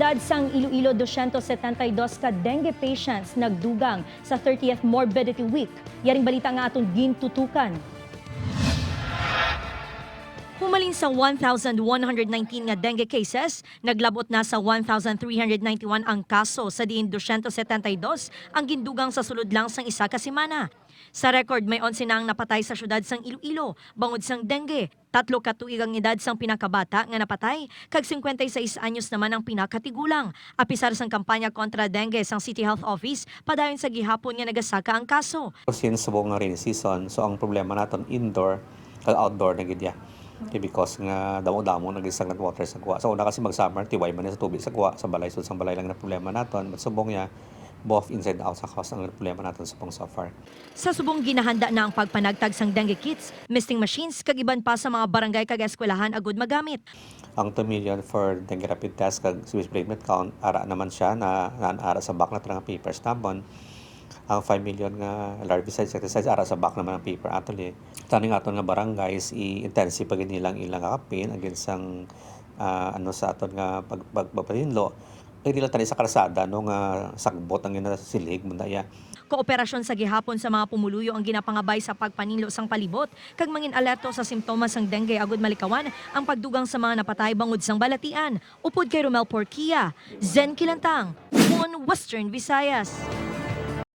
syudad sang Iloilo 272 ka dengue patients nagdugang sa 30th Morbidity Week. Yaring balita nga atong gintutukan. Humalin sa 1,119 nga dengue cases, naglabot na sa 1,391 ang kaso sa diin 272 ang gindugang sa sulod lang sang isa ka semana. Sa record, may 11 na ang napatay sa syudad sang Iloilo, bangod sang dengue. 3 katuig ang edad sang pinakabata nga napatay, kag 56 anyos naman ang pinakatigulang. Apisar sang kampanya kontra dengue sang City Health Office, padayon sa gihapon nga nagasaka ang kaso. Since subong nga rainy season, so ang problema naton indoor kag outdoor na gid ya. Okay, because nga damo-damo nag-stagnant water sa kuha. So una kasi mag-summer, tiway man sa tubig sa kuha, sa balay, so sa balay lang na problema naton. But subong niya, both inside and out sa house ang problema natin sa pong so far. Sa subong ginahanda na ang pagpanagtag sang dengue kits, misting machines kag iban pa sa mga barangay kag eskwelahan agud magamit. Ang 2 million for dengue rapid test kag Swiss platelet count, ara naman siya na ara sa back na nga paper stampon. Ang 5 million nga larvicide insecticides ara sa back naman ang paper atoli. Taning aton nga barangays i-intensive pag nilang ilang campaign against ang sa aton nga pagpapalinlo. Hindi lang tani sa kalsada no nga sagbot ang ginasilig mo ya. Kooperasyon sa gihapon sa mga pumuluyo ang ginapangabay sa pagpaninlo sang palibot kag mangin alerto sa simptomas sang dengue agud malikawan ang pagdugang sa mga napatay bangod sang balatian. Upod kay Romel Porquia, Zen Kilantang, One Western Visayas.